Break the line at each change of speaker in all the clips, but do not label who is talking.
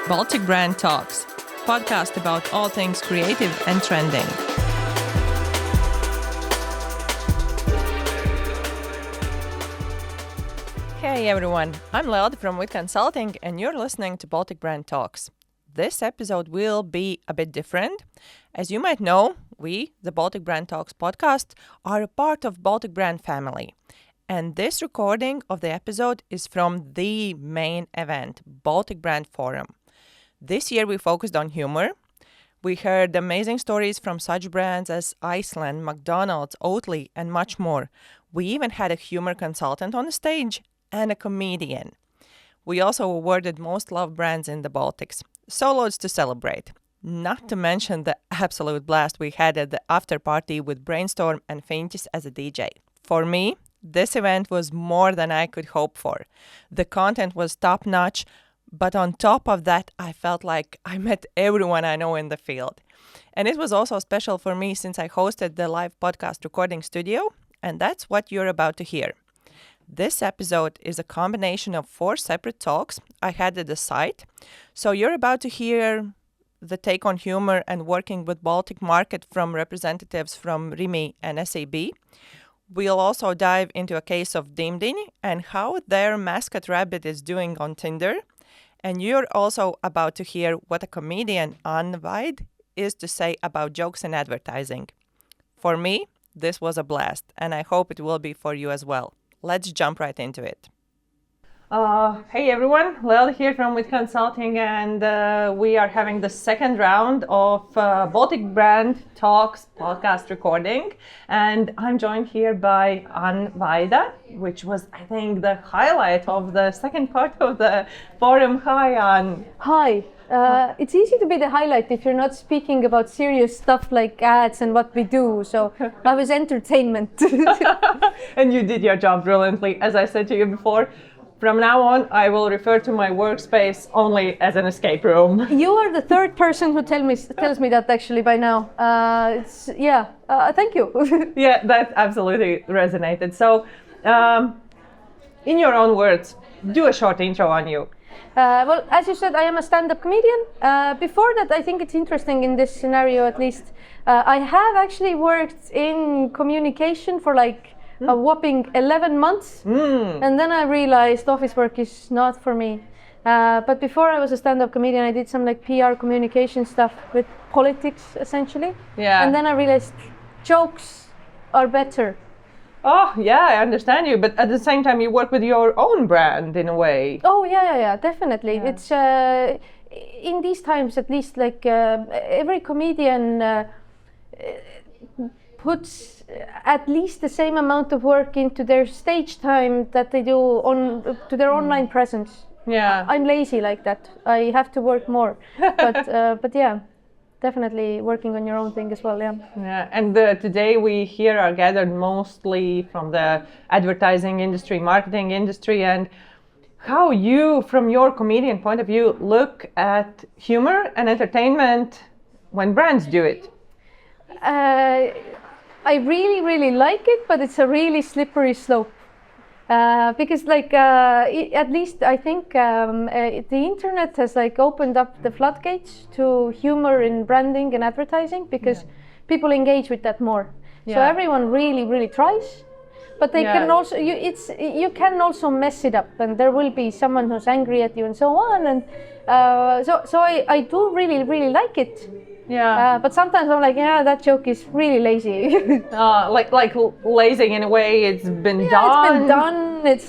Baltic Brand Talks, podcast about all things creative and trending. Hey everyone, I'm Leod from Wit Consulting and you're listening to Baltic Brand Talks. This episode will be a bit different. As you might know, we, the Baltic Brand Talks podcast, are a part of Baltic Brand family. And this recording of the episode is from the main event, Baltic Brand Forum. This year we focused on humor. We heard amazing stories from such brands as Iceland, McDonald's, Oatly, and much more. We even had a humor consultant on the stage and a comedian. We also awarded most loved brands in the Baltics. So loads to celebrate. Not to mention the absolute blast we had at the after party with Brainstorm and Fintis as a DJ. For me, this event was more than I could hope for. The content was top-notch, but on top of that, I felt like I met everyone I know in the field. And it was also special for me since I hosted the live podcast recording studio, and that's what you're about to hear. This episode is a combination of 4 separate talks I had at the site. So you're about to hear the take on humor and working with Baltic market from representatives from Rimi and SEB. We'll also dive into a case of Dimdiņi and how their mascot rabbit is doing on Tinder. And you're also about to hear what a comedian, Ann Vaida, is to say about jokes and advertising. For me, this was a blast, and I hope it will be for you as well. Let's jump right into it. Hey everyone, Leod here from Wit Consulting, and we are having the second round of Baltic Brand Talks podcast recording. And I'm joined here by Ann Vaida, which was, I think, the highlight of the second part of the forum. Hi, Ann.
Hi. It's easy to be the highlight if you're not speaking about serious stuff like ads and what we do. So I was entertainment.
And you did your job brilliantly. As I said to you before, from now on, I will refer to my workspace only as an escape room.
You are the third person who tells me that actually by now. Thank you.
Yeah, that absolutely resonated. So, in your own words, do a short intro on you.
Well, as you said, I am a stand-up comedian. Before that, I think it's interesting in this scenario at least. I have actually worked in communication for a whopping 11 months. And then I realized office work is not for me. But before I was a stand-up comedian, I did some PR communication stuff with politics, essentially.
Yeah.
And then I realized jokes are better.
Oh, yeah, I understand you. But at the same time, you work with your own brand in a way.
Oh, yeah, definitely. Yeah. It's in these times, at least, every comedian puts at least the same amount of work into their stage time that they do to their online presence.
Yeah.
I'm lazy like that. I have to work more. But yeah, definitely working on your own thing as well. Yeah.
Yeah. And today we here are gathered mostly from the advertising industry, marketing industry, and how you, from your comedian point of view, look at humor and entertainment when brands do it.
I really, really like it, but it's a really slippery slope. Because at least I think the internet has opened up the floodgates to humor in branding and advertising because people engage with that more. Yeah. So everyone really, really tries, but they can also you can also mess it up, and there will be someone who's angry at you and so on. And so I do really, really like it.
Yeah.
But sometimes I'm like, yeah, that joke is really lazy.
Like lazy in a way, it's been done.
It's been done. It's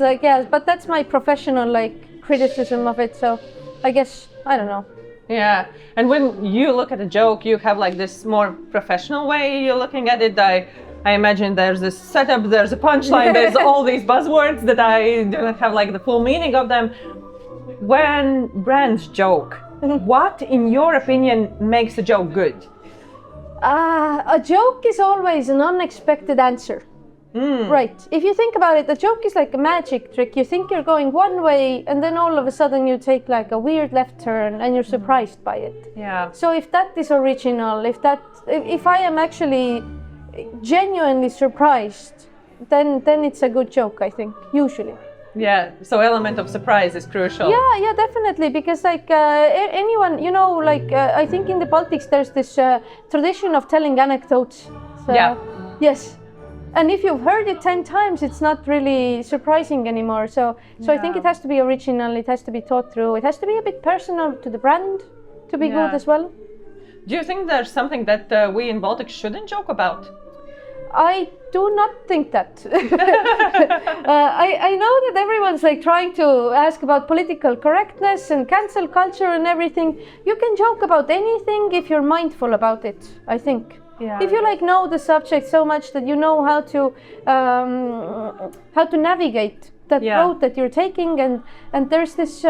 but that's my professional criticism of it. So I guess, I don't know.
Yeah. And when you look at a joke, you have this more professional way you're looking at it. I imagine there's this setup, there's a punchline, there's all these buzzwords that I do not have the full meaning of them. When brands joke, what, in your opinion, makes a joke good?
A joke is always an unexpected answer. Right. If you think about it, a joke is like a magic trick. You think you're going one way, and then all of a sudden you take a weird left turn, and you're surprised by it.
Yeah.
So if that is original, if I am actually genuinely surprised, then it's a good joke, I think, usually.
Yeah, so element of surprise is crucial.
Yeah, definitely, because like anyone, I think in the Baltics there's this tradition of telling anecdotes. So,
Yeah.
Yes. And if you've heard it 10 times, it's not really surprising anymore. So I think it has to be original, it has to be thought through, it has to be a bit personal to the brand to be good as well.
Do you think there's something that we in Baltic shouldn't joke about?
I do not think that. I know that everyone's like trying to ask about political correctness and cancel culture and everything. You can joke about anything if you're mindful about it, I think.
Yeah.
If you like know the subject so much that you know how to navigate that road that you're taking, and there's this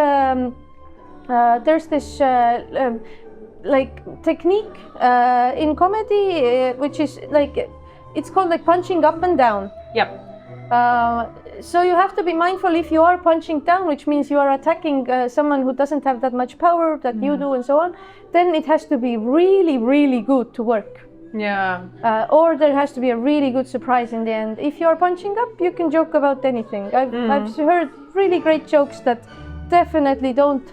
like technique in comedy which is like it's called like punching up and down.
Yep.
So you have to be mindful if you are punching down, which means you are attacking someone who doesn't have that much power that you do and so on, then it has to be really, really good to work.
Yeah.
Or there has to be a really good surprise in the end. If you're punching up, you can joke about anything. I've heard really great jokes that definitely don't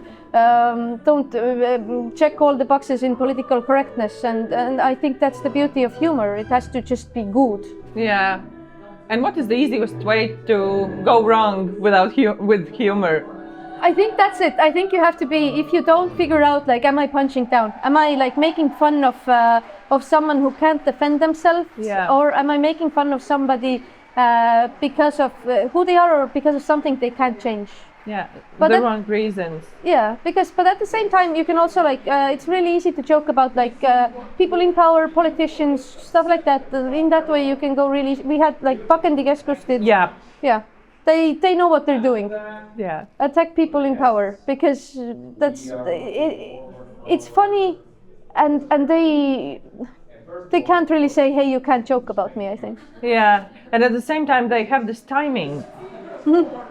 check all the boxes in political correctness, and I think that's the beauty of humor. It has to just be good.
Yeah. And what is the easiest way to go wrong with humor?
I think that's it. I think you have to be, if you don't figure out like, am I punching down? Am I like making fun of someone who can't defend themselves?
Yeah.
Or am I making fun of somebody because of who they are or because of something they can't change?
Yeah,
but
the wrong reasons.
Yeah, but at the same time, you can also like, it's really easy to joke about like people in power, politicians, stuff like that. In that way, you can go really, we had like Pakendikeskus did.
Yeah.
Yeah. They know what they're doing.
Yeah.
Attack people in power, because that's it's funny, and they can't really say, hey, you can't joke about me, I think.
Yeah, and at the same time they have this timing.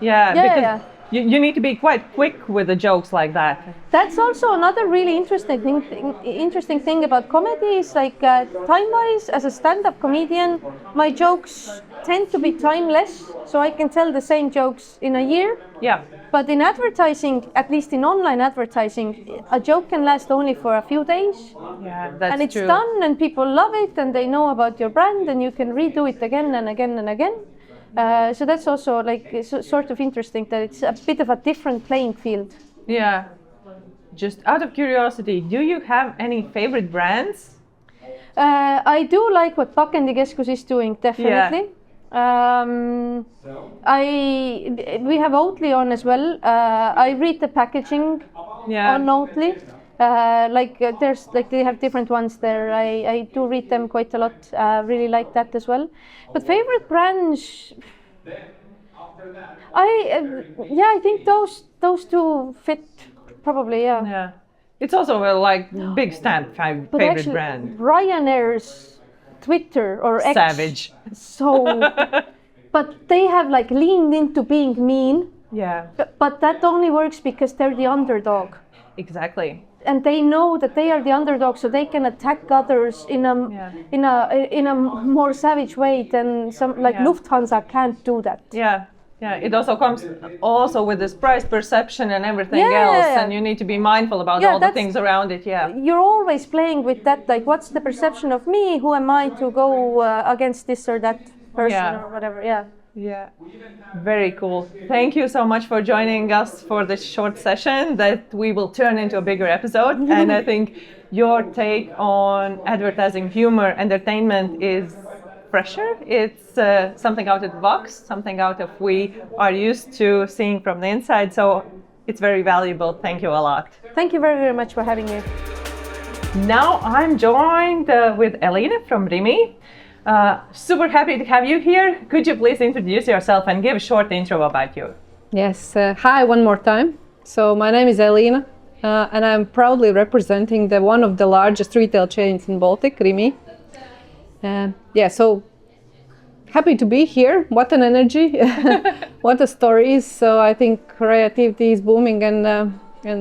Yeah.
You need to be quite quick with the jokes like that.
That's also another really interesting thing about comedy is like time-wise, as a stand-up comedian, my jokes tend to be timeless, so I can tell the same jokes in a year.
Yeah.
But in advertising, at least in online advertising, a joke can last only for a few days.
Yeah, that's true.
And it's done, and people love it, and they know about your brand, and you can redo it again and again and again. So that's also like sort of interesting that it's a bit of a different playing field.
Yeah. Just out of curiosity, do you have any favorite brands?
I do like what Pakendikeskus is doing, definitely. Yeah. We have Oatly on as well. I read the packaging on Oatly. There's like they have different ones there. I do read them quite a lot. Really like that as well. But favorite brands, I think those two fit probably. Yeah.
Yeah. It's also a like big stamp
But
favorite
actually,
brand.
Ryanair's Twitter or X.
Savage.
So, but they have like leaned into being mean.
Yeah.
But that only works because they're the underdog.
Exactly.
And they know that they are the underdog, so they can attack others in a more savage way than some like Lufthansa can't do that.
Yeah. Yeah, it also comes also with this price perception and everything else, and you need to be mindful about all the things around it. Yeah,
you're always playing with that, like what's the perception of me? Who am I to go against this or that person or whatever? Yeah.
Yeah, very cool. Thank you so much for joining us for this short session that we will turn into a bigger episode. And I think your take on advertising, humor, entertainment is fresher. It's something out of the box, something out of we are used to seeing from the inside. So it's very valuable. Thank you a lot.
Thank you very, very much for having me.
Now I'm joined with Elina from Rimi. Super happy to have you here. Could you please introduce yourself and give a short intro about you?
Yes, hi one more time. So my name is Elina and I'm proudly representing one of the largest retail chains in Baltic, Rimi. So happy to be here. What an energy, what a stories. So I think creativity is booming and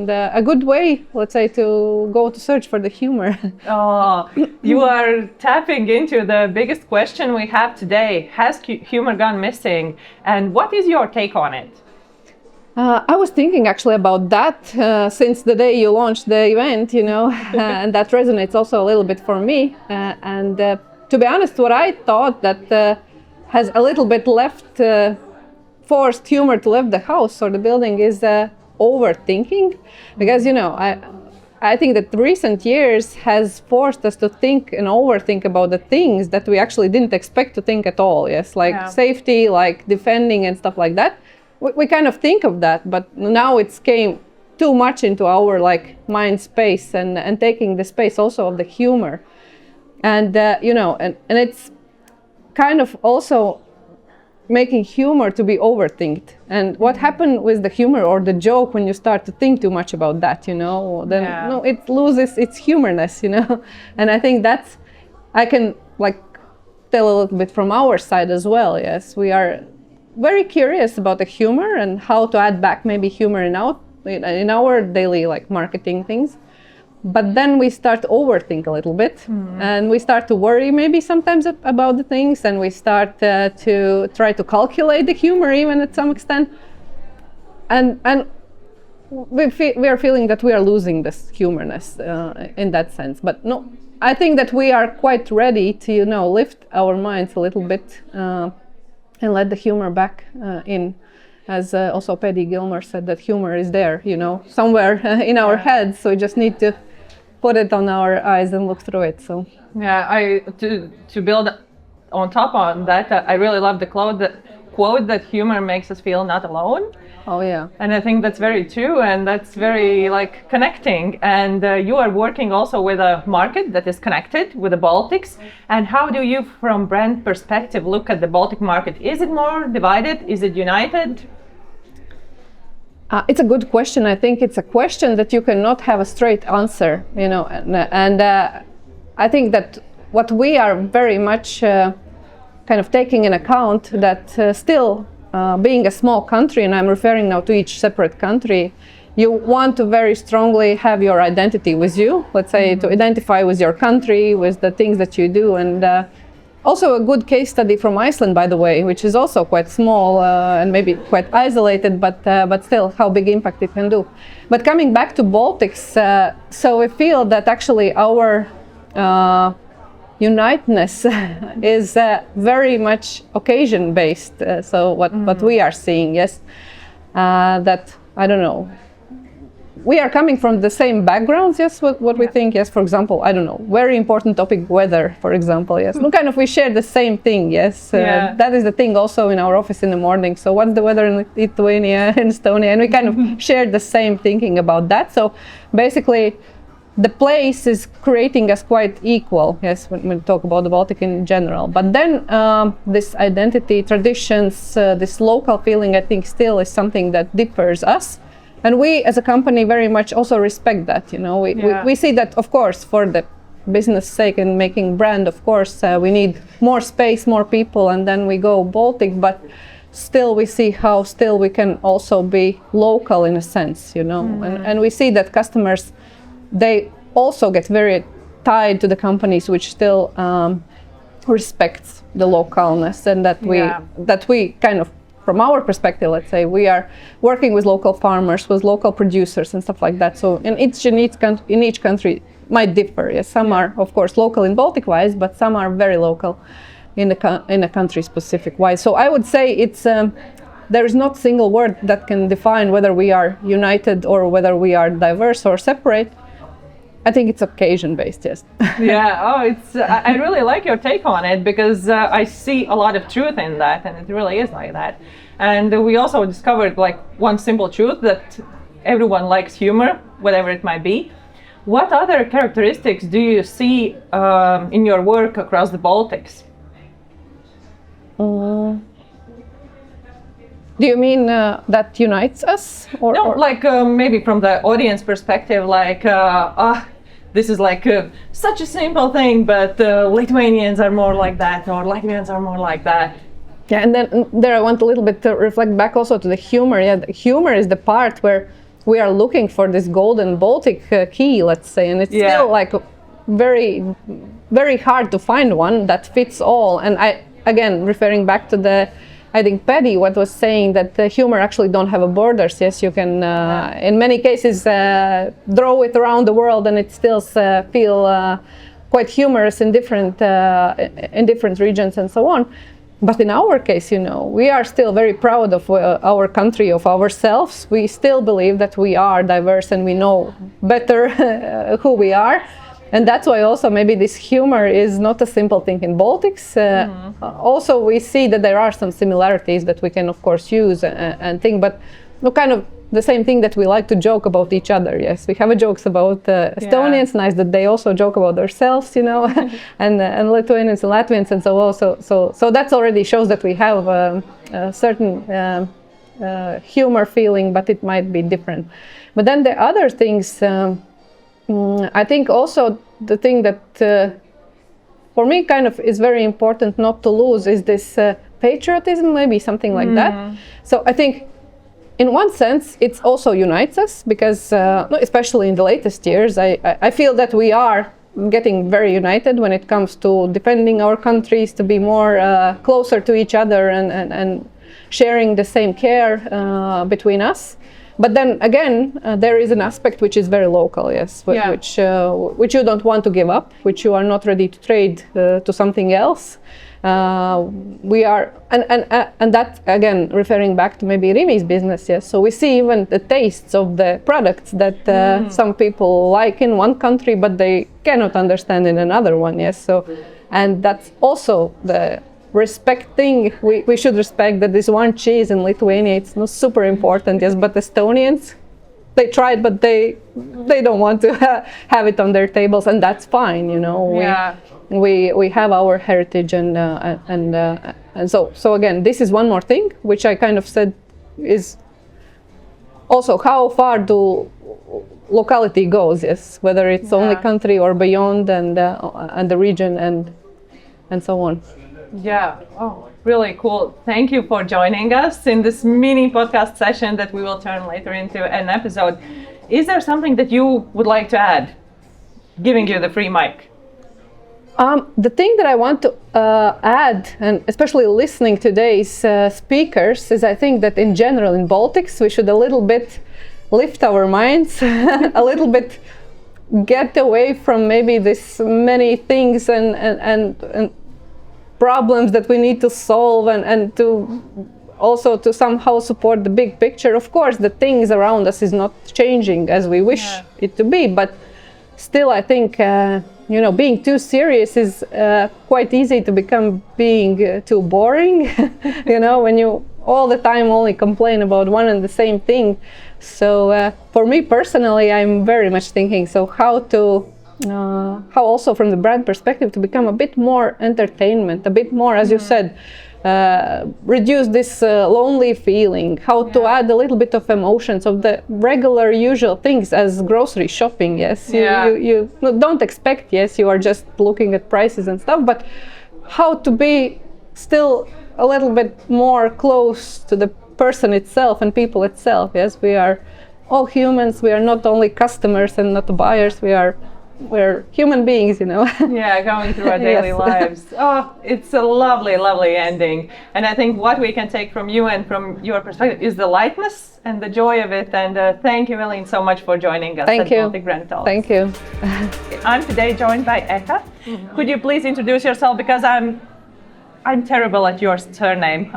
a good way, let's say, to go to search for the humor.
Oh, you are tapping into the biggest question we have today. Has humor gone missing? And what is your take on it?
I was thinking actually about that since the day you launched the event, and that resonates also a little bit for me. And to be honest, what I thought that has a little bit forced humor to leave the house or the building is overthinking, because I think that recent years has forced us to think and overthink about the things that we actually didn't expect to think at all. Yes, like safety, like defending and stuff like that. We kind of think of that, but now it's came too much into our mind space and taking the space also of the humor, and and it's kind of also making humor to be overthinked. And what happened with the humor or the joke when you start to think too much about that, then it loses its humorness, And I think that's, I can tell a little bit from our side as well. Yes, we are very curious about the humor and how to add back maybe humor in our daily marketing things. But then we start to overthink a little bit, and we start to worry maybe sometimes about the things, and we start to try to calculate the humor even at some extent, and we are feeling that we are losing this humorness in that sense. But no, I think that we are quite ready to lift our minds a little bit and let the humor back in. As also Paddy Gilmore said, that humor is there, somewhere in our heads. So we just need to put it on our eyes and look through it. So
to build on top on that, I really love the quote that humor makes us feel not alone.
Oh yeah.
And I think that's very true, and that's very connecting. And you are working also with a market that is connected with the Baltics. And how do you, from brand perspective, look at the Baltic market? Is it more divided? Is it united?
It's a good question. I think it's a question that you cannot have a straight answer, and I think that what we are very much kind of taking in account that still being a small country, and I'm referring now to each separate country, you want to very strongly have your identity with you, let's say, to identify with your country, with the things that you do. And also a good case study from Iceland, by the way, which is also quite small and maybe quite isolated, but still how big impact it can do. But coming back to Baltics, so we feel that actually our uniteness is very much occasion-based. So what we are seeing, yes, that, I don't know, we are coming from the same backgrounds, yes, what we think, yes, for example, I don't know, very important topic, weather, for example, yes. We share the same thing, yes. That is the thing also in our office in the morning. So what's the weather in Lithuania and Estonia? And we kind of share the same thinking about that. So basically, the place is creating us quite equal, yes, when we talk about the Baltic in general. But then this identity, traditions, this local feeling, I think still is something that differs us. And we as a company very much also respect that, we see that, of course, for the business sake and making brand, of course, we need more space, more people, and then we go Baltic, but still we see how still we can also be local in a sense, and we see that customers, they also get very tied to the companies which still respects the localness, and that we kind of, from our perspective, let's say, we are working with local farmers, with local producers and stuff like that. So in each country might differ. Yes, some are, of course, local in Baltic-wise, but some are very local in a country specific wise. So I would say it's there is not a single word that can define whether we are united or whether we are diverse or separate. I think it's occasion-based, yes.
I really like your take on it, because I see a lot of truth in that, and it really is like that. And we also discovered one simple truth, that everyone likes humor, whatever it might be. What other characteristics do you see in your work across the Baltics?
Do you mean that unites us?
No, maybe from the audience perspective, this is such a simple thing, but Lithuanians are more like that, or Latvians are more like that.
Yeah, and then there I want a little bit to reflect back also to the humor. Yeah, the humor is the part where we are looking for this golden Baltic key, let's say, and it's still very, very hard to find one that fits all. And I, again, referring back to the I think Paddy, what was saying that humor actually don't have a borders. Yes, you can in many cases draw it around the world and it still feel quite humorous in different regions and so on. But in our case, we are still very proud of our country, of ourselves. We still believe that we are diverse and we know better who we are. And that's why also maybe this humor is not a simple thing in Baltics. Also, we see that there are some similarities that we can, of course, use and think, but kind of the same thing that we like to joke about each other. Yes, we have jokes about Estonians. Nice that they also joke about themselves, and Lithuanians and Latvians and so on. So that already shows that we have a certain humor feeling, but it might be different. But then the other things. I think also the thing that for me kind of is very important not to lose is this patriotism, maybe something like that. So I think in one sense it also unites us because especially in the latest years I feel that we are getting very united when it comes to defending our countries, to be more closer to each other and sharing the same care between us. But then again, there is an aspect which is very local, yes, which you don't want to give up, which you are not ready to trade to something else. We are, and that again referring back to maybe Rimi's business, yes. So we see even the tastes of the products that some people like in one country, but they cannot understand in another one, yes. So, and that's also the respecting, we should respect that this one cheese in Lithuania, it's not super important, yes, but Estonians, they tried, but they don't want to have it on their tables, and that's fine, we have our heritage and so again, this is one more thing which I kind of said is also how far do locality goes, yes, whether it's only country or beyond and the region and so on.
Yeah, oh, really cool. Thank you for joining us in this mini podcast session that we will turn later into an episode. Is there something that you would like to add? Giving you the free mic.
The thing that I want to add, and especially listening to today's speakers, is I think that in general in Baltics we should a little bit lift our minds, a little bit get away from maybe this many things and problems that we need to solve and to also to somehow support the big picture. Of course, the things around us is not changing as we wish it to be, but still I think being too serious is quite easy to become being too boring. When you all the time only complain about one and the same thing. So for me personally, I'm very much thinking how also from the brand perspective to become a bit more entertainment, a bit more, as you said, reduce this lonely feeling, how to add a little bit of emotions of the regular usual things as grocery shopping, yes. You don't expect, yes, you are just looking at prices and stuff, but how to be still a little bit more close to the person itself and people itself, yes. We are all humans, we are not only customers and not buyers, we're human beings,
Yeah, going through our daily lives. Oh, it's a lovely, lovely ending. And I think what we can take from you and from your perspective is the lightness and the joy of it. And thank you, Elina, so much for joining us at Baltic Brand Talks.
Thank you.
I'm today joined by Eha. Could you please introduce yourself, because I'm terrible at your surname.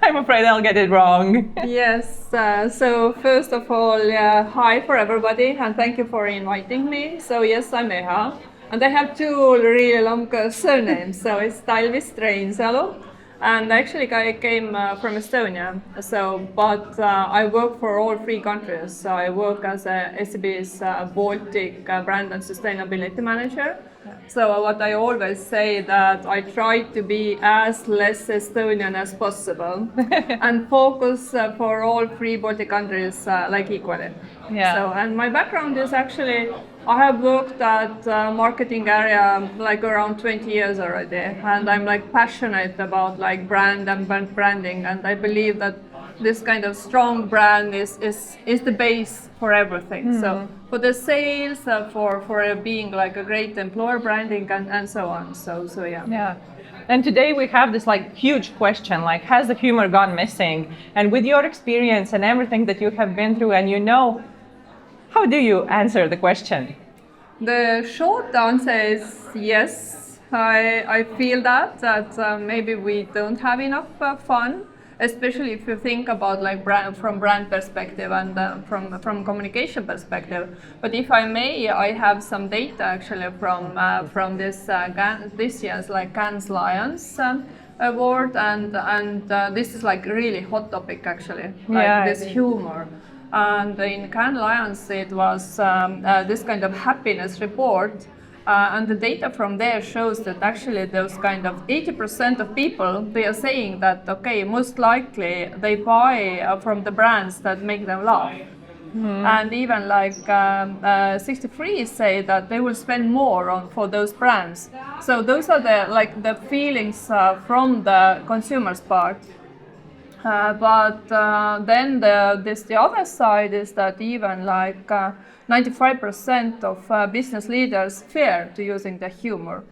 I'm afraid I'll get it wrong.
Yes, so first of all, hi for everybody and thank you for inviting me. So yes, I'm Eha and I have two really long surnames. So it's Talvist-Reinsalu and actually I came from Estonia. But I work for all three countries. So I work as a SEB's Baltic Brand and Sustainability Manager. So what I always say that I try to be as less Estonian as possible and focus for all three Baltic countries equally.
Yeah.
So, and my background is actually, I have worked at marketing area around 20 years already, and I'm passionate about brand and branding, and I believe that this kind of strong brand is the base for everything. So for the sales, for being a great employer branding and so on. So yeah.
Yeah. And today we have this like huge question, like, has the humor gone missing? And with your experience and everything that you have been through, and how do you answer the question?
The short answer is yes. I feel that maybe we don't have enough fun, especially if you think about like from brand perspective and from communication perspective. But if I may, I have some data actually from this year's like Cannes Lions award, and this is like really hot topic actually, like this humor. And in Cannes Lions, it was this kind of happiness report. And the data from there shows that actually those kind of 80% of people, they are saying that, okay, most likely they buy from the brands that make them laugh. And even like 63 say that they will spend more for those brands. So those are the feelings from the consumer's part. But then the other side is that even like 95% of business leaders fear to using the humor.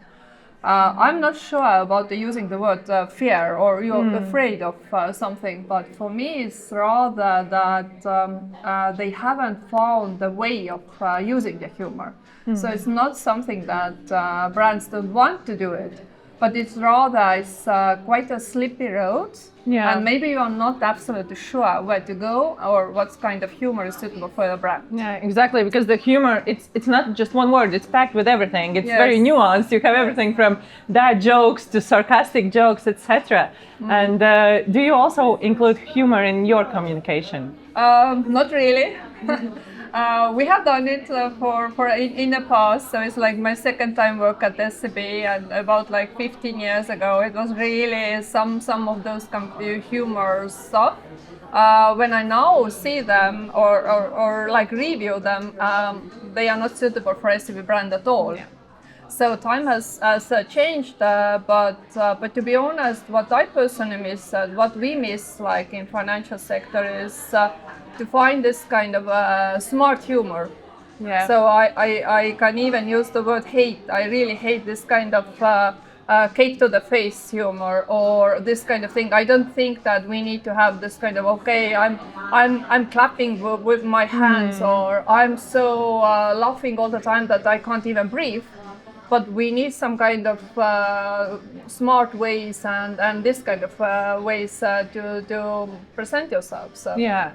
I'm not sure about using the word fear or you're afraid of something, but for me it's rather that they haven't found the way of using the humor. So it's not something that brands don't want to do it, but it's quite a slippery road. Yeah. And maybe you are not absolutely sure where to go or what kind of humor is suitable for the brand.
Yeah, exactly, because the humor, it's not just one word, it's packed with everything. It's very nuanced. You have everything from dad jokes to sarcastic jokes, etc. And do you also include humor in your communication?
Not really. We have done it in the past, so it's like my second time work at SEB, and about like 15 years ago it was really some of those humor stuff. When I now see them or like review them, they are not suitable for SEB brand at all. Yeah. So time has changed, but to be honest, what I personally miss, what we miss like in financial sector is to find this kind of smart humor. Yeah. So I can even use the word hate. I really hate this kind of cake to the face humor or this kind of thing. I don't think that we need to have this kind of I'm clapping with my hands or I'm so laughing all the time that I can't even breathe. But we need some kind of smart ways and this kind of ways to present yourself. So.
Yeah.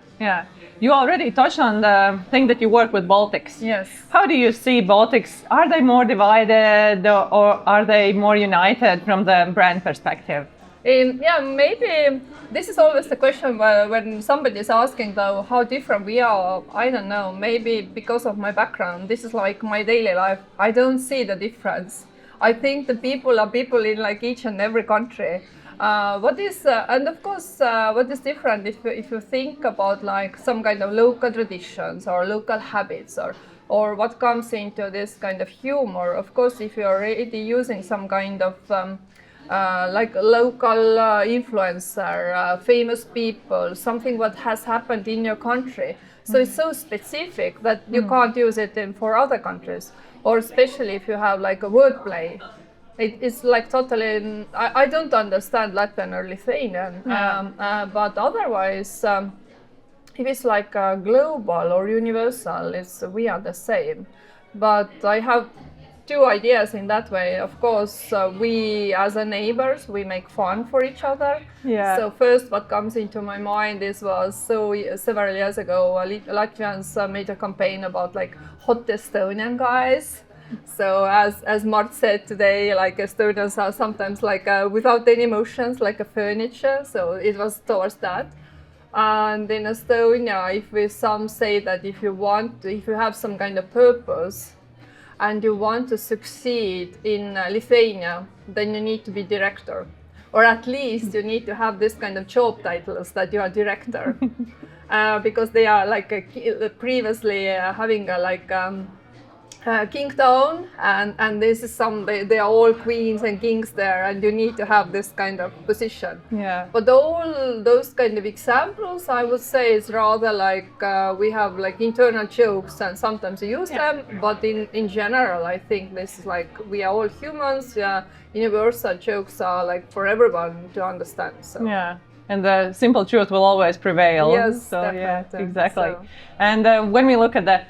You already touched on the thing that you work with Baltics.
Yes.
How do you see Baltics? Are they more divided or are they more united from the brand perspective?
Maybe this is always the question when somebody is asking though how different we are. I don't know, maybe because of my background, this is like my daily life. I don't see the difference. I think the people are people in like each and every country. What is different if you think about like some kind of local traditions or local habits or what comes into this kind of humor. Of course, if you're already using some kind of like local influencer, famous people, something what has happened in your country. So it's so specific that you can't use it for other countries, or especially if you have like a wordplay. It's like totally, I don't understand Latvian or Lithuanian, but otherwise, if it's like global or universal, we are the same. But I have two ideas in that way. Of course, we as a neighbors, we make fun for each other. Yeah. So first what comes into my mind was several years ago, Latvians made a campaign about like hot Estonian guys. So as Mart said today, like Estonians are sometimes like without any emotions, like a furniture. So it was towards that. And in Estonia, some say that if you have some kind of purpose, and you want to succeed in Lithuania, then you need to be director. Or at least you need to have this kind of job titles that you are director. Because they are like previously having Kingtown, and this is they are all queens and kings there, and you need to have this kind of position.
Yeah.
But all those kind of examples, I would say, is rather like we have like internal jokes, and sometimes we use them. But in general, I think this is like we are all humans. Yeah, universal jokes are like for everyone to understand. So.
Yeah. And the simple truth will always prevail.
Yes,
so
definitely.
yeah, exactly.
So.
And when we look at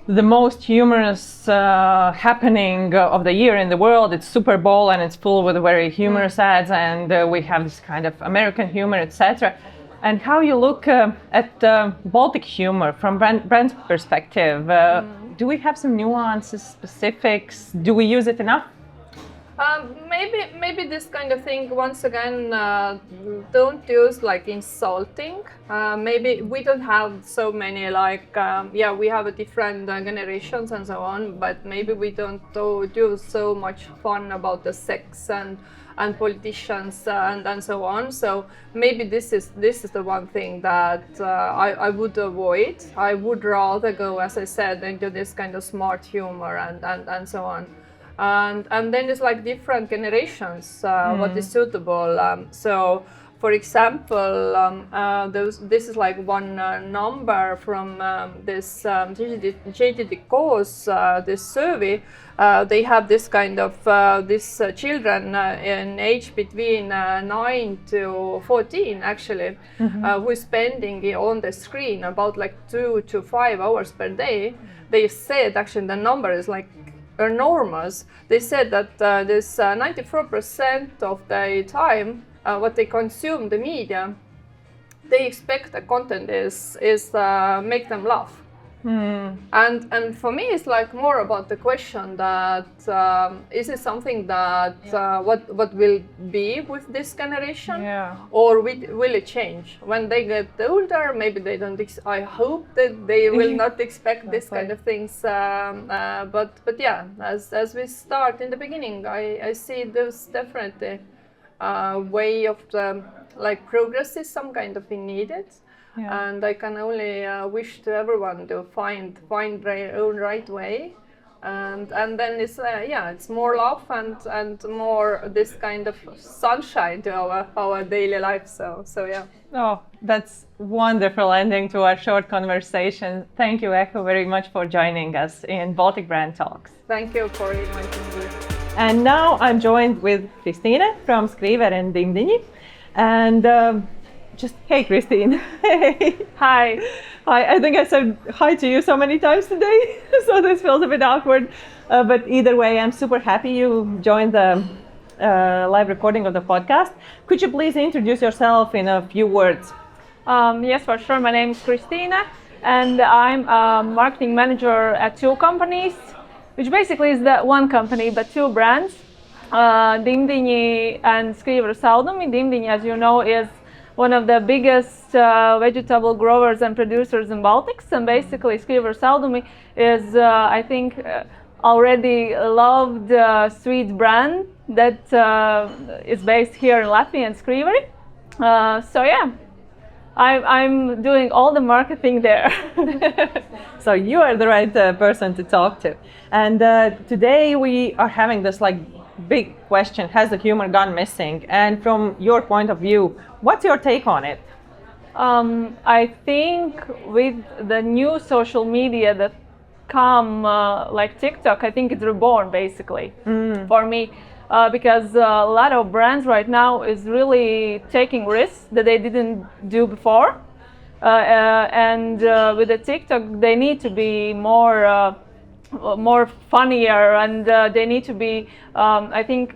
the most humorous happening of the year in the world, it's Super Bowl, and it's full with very humorous ads, and we have this kind of American humor, etc. And how you look at Baltic humor from brand perspective? Do we have some nuances, specifics? Do we use it enough?
Maybe this kind of thing, once again, don't use like insulting. Maybe we don't have so many like, we have a different generations and so on, but maybe we don't do so much fun about the sex and politicians and so on. So maybe this is the one thing that I would avoid. I would rather go, as I said, into this kind of smart humor and so on. And then there's like different generations, what is suitable. So, for example, this is like one number from this JTDC's this survey. They have this kind of these children in age between 9 to 14, actually, who is spending on the screen about like 2 to 5 hours per day. They said actually the number is like enormous. They said that this 94% of the time what they consume the media, they expect the content is make them laugh. And for me it's like more about the question that is it something that what will be with this generation, or will it change when they get older? Maybe they don't I hope that they will not expect this kind of things, but yeah, as we start in the beginning, I see there's definitely way of like progress is some kind of needed. And I can only wish to everyone to find their own right way, and then it's more love and more this kind of sunshine to our daily life. So yeah.
Oh, that's wonderful ending to our short conversation. Thank you, Eha, very much for joining us in Baltic Brand Talks.
Thank you for inviting me.
And now I'm joined with Kristine from Skriver and Dimdiņi, and. Just, hey, Kristine. Hey.
Hi.
Hi. I think I said hi to you so many times today, so this feels a bit awkward. But either way, I'm super happy you joined the live recording of the podcast. Could you please introduce yourself in a few words?
Yes, for sure. My name is Kristine, and I'm a marketing manager at two companies, which basically is the one company, but two brands, Dimdiņi and Skriver-Saldumi. Dimdiņi, as you know, is one of the biggest vegetable growers and producers in Baltics, and basically Skriver-Saldumi is, I think, already loved sweet brand that is based here in Latvia and Skriveri. So yeah, I'm doing all the marketing there.
So you are the right person to talk to. And today we are having this like big question: has the humor gone missing? And from your point of view, what's your take on it?
I think with the new social media that come like TikTok, I think it's reborn basically for me, because a lot of brands right now is really taking risks that they didn't do before, and with the TikTok they need to be more funnier, and they need to be, I think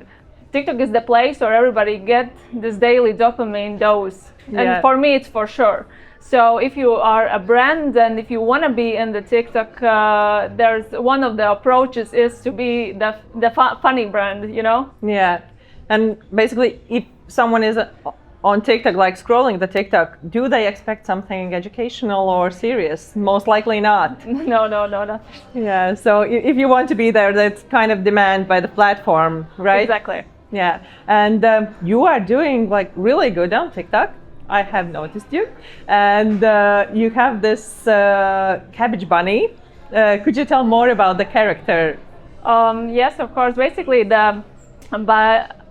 TikTok is the place where everybody get this daily dopamine dose. And for me it's for sure. So if you are a brand and if you want to be in the TikTok, there's one of the approaches is to be the funny brand, you know?
Yeah. And basically if someone is on TikTok, like scrolling the TikTok, do they expect something educational or serious? Most likely not.
No.
Yeah, so if you want to be there, that's kind of demand by the platform, right?
Exactly.
Yeah, and you are doing like really good on TikTok. I have noticed you, and you have this cabbage bunny Could you tell more about the character?
Yes, of course. Basically, the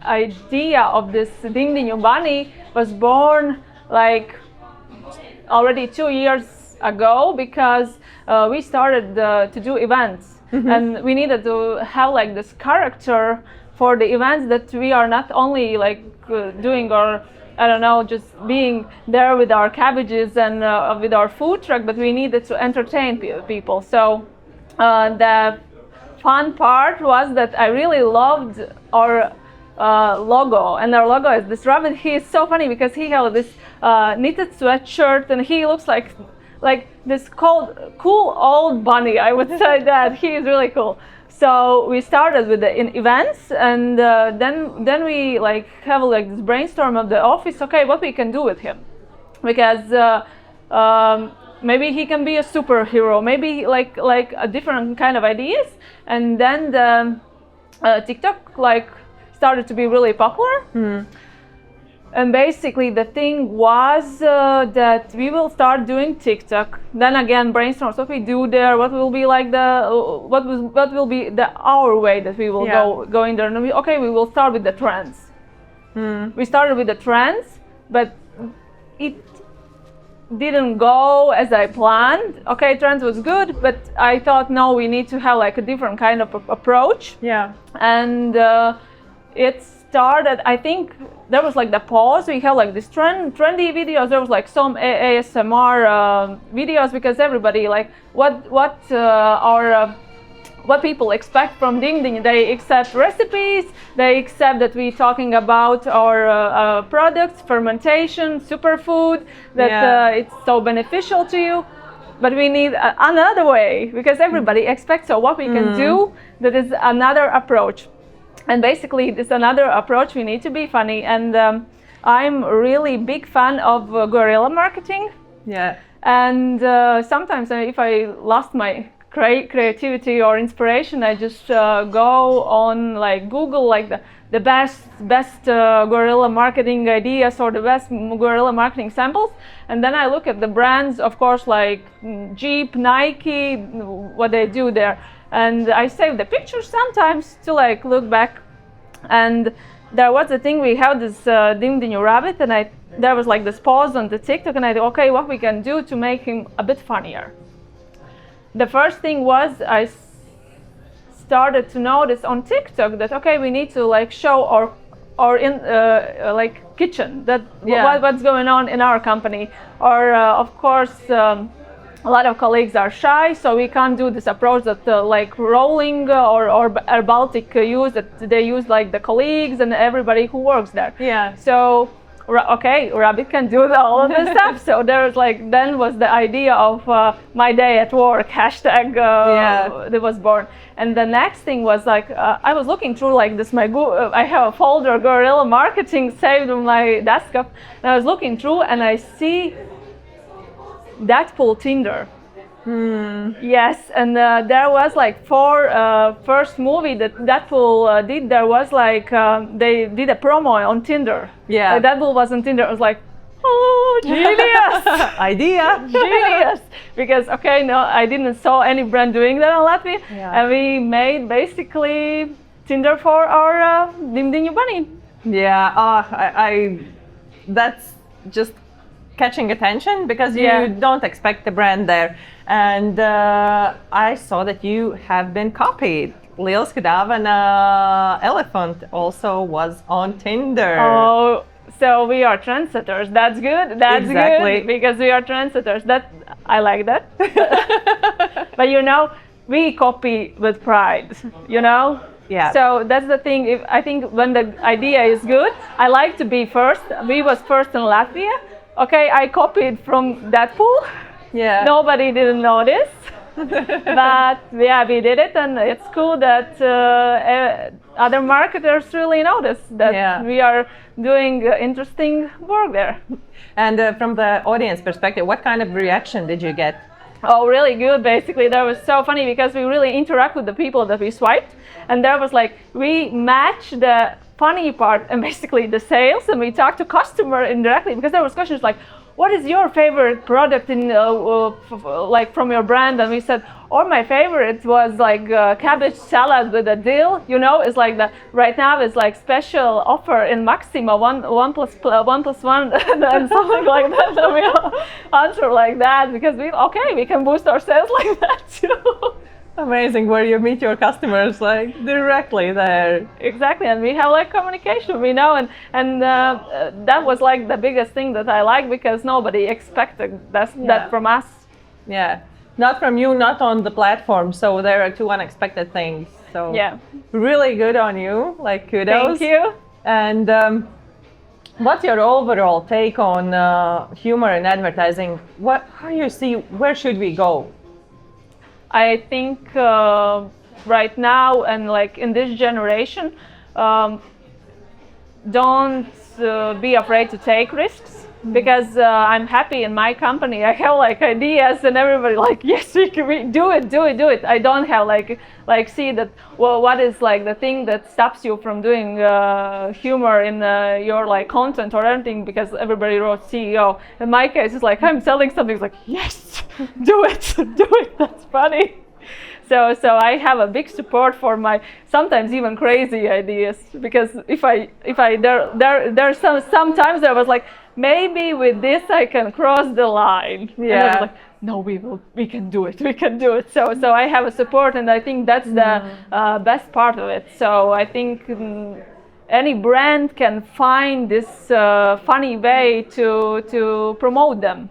idea of this Dimdiņi bunny was born like already 2 years ago, because we started to do events, and we needed to have like this character for the events, that we are not only like doing or I don't know, just being there with our cabbages and with our food truck, but we needed to entertain people. So the fun part was that I really loved our logo, and our logo is this rabbit. He is so funny because he has this knitted sweatshirt, and he looks like this cool old bunny. I would say that he is really cool. So we started with the events, and then we like have like this brainstorm of the office. Okay, what we can do with him, because maybe he can be a superhero, maybe like a different kind of ideas. And then the TikTok like started to be really popular. And basically the thing was that we will start doing TikTok. Then again, brainstorm what we do there, what will be like what will be our way that we will go in there. And we will start with the trends. We started with the trends, but it didn't go as I planned. Okay, trends was good, but I thought no, we need to have like a different kind of approach.
Yeah.
And it started, I think there was like the pause. We have like this trendy videos. There was like some ASMR videos, because everybody like what people expect from Dimdiņi. They accept recipes. They accept that we're talking about our products, fermentation, superfood, that it's so beneficial to you. But we need another way, because everybody expects. So what we can do, that is another approach. And basically, this another approach. We need to be funny, and I'm really big fan of guerrilla marketing.
Yeah.
And sometimes, if I lost my creativity or inspiration, I just go on like Google like the best guerrilla marketing ideas or the best guerrilla marketing samples, and then I look at the brands, of course, like Jeep, Nike, what they do there. And I save the pictures sometimes to like look back. And there was a thing, we had this Dimdiņi rabbit, and there was like this pause on the TikTok, and I thought, okay, what we can do to make him a bit funnier. The first thing was I started to notice on TikTok that okay, we need to like show our in like kitchen, that what's going on in our company. Or of course. A lot of colleagues are shy, so we can't do this approach that like rolling or Baltic use, that they use like the colleagues and everybody who works there.
Yeah.
So okay, rabbit can do all of this stuff. So there's like, then was the idea of my day at work hashtag that was born. And the next thing was like I was looking through like this I have a folder guerrilla marketing saved on my desktop, and I was looking through and I see Deadpool Tinder. Yes, and there was like first movie that Deadpool did. There was like they did a promo on Tinder.
Yeah,
Deadpool was on Tinder. I was like, oh, genius
idea,
genius. Because okay, no, I didn't saw any brand doing that in Latvia, and we made basically Tinder for our Dimdiņi bunny.
Yeah, I that's just catching attention, because you don't expect the brand there. And I saw that you have been copied. Lieliska dāvana elephant also was on Tinder.
Oh, so we are trendsetters. That's good. That's good, because we are trendsetters. That I like that. But you know, we copy with pride. You know.
Yeah.
So that's the thing. I think when the idea is good, I like to be first. We was first in Latvia. Okay, I copied from Deadpool.
Yeah.
Nobody didn't notice. But yeah, we did it, and it's cool that other marketers really notice that we are doing interesting work there.
And from the audience perspective, what kind of reaction did you get?
Oh, really good. Basically, that was so funny because we really interact with the people that we swiped, and there was like, we matched the funny part and basically the sales, and we talked to customer indirectly, because there was questions like,
what is your favorite product in like from your brand? And we said, or my favorite was like cabbage salad with a dill. You know, it's like right now it's like special offer in Maxima, one plus one and something like that. And we answer like that because we can boost our sales like that too.
Amazing, where you meet your customers like directly there.
Exactly, and we have like communication, and that was like the biggest thing that I like, because nobody expected that from us.
Yeah, not from you, not on the platform. So there are two unexpected things. So
yeah,
really good on you. Like kudos.
Thank you.
And what's your overall take on humor and advertising? How you see, where should we go?
I think right now and like in this generation, don't be afraid to take risks, because I'm happy in my company. I have like ideas and everybody like, yes, we do it. I don't have like see that, well, what is like the thing that stops you from doing humor in your like content or anything, because everybody wrote CEO. In my case, it's like I'm selling something, it's like, yes, do it, that's funny. So I have a big support for my sometimes even crazy ideas, because there's sometimes I was like, maybe with this I can cross the line.
Yeah.
And I was like, no, we can do it. So I have a support, and I think that's the best part of it. So I think any brand can find this funny way to promote them.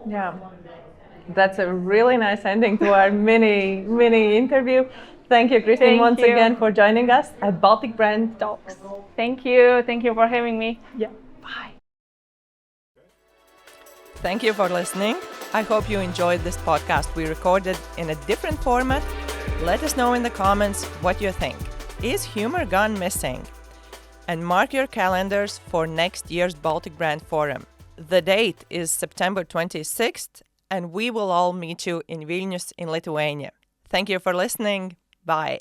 Yeah. That's a really nice ending to our mini interview. Thank you, Kristine, once again for joining us at Baltic Brand Talks.
Thank you for having me.
Yeah, bye. Thank you for listening. I hope you enjoyed this podcast we recorded in a different format. Let us know in the comments what you think. Is humor gone missing? And mark your calendars for next year's Baltic Brand Forum. The date is September 26th. And we will all meet you in Vilnius in Lithuania. Thank you for listening. Bye.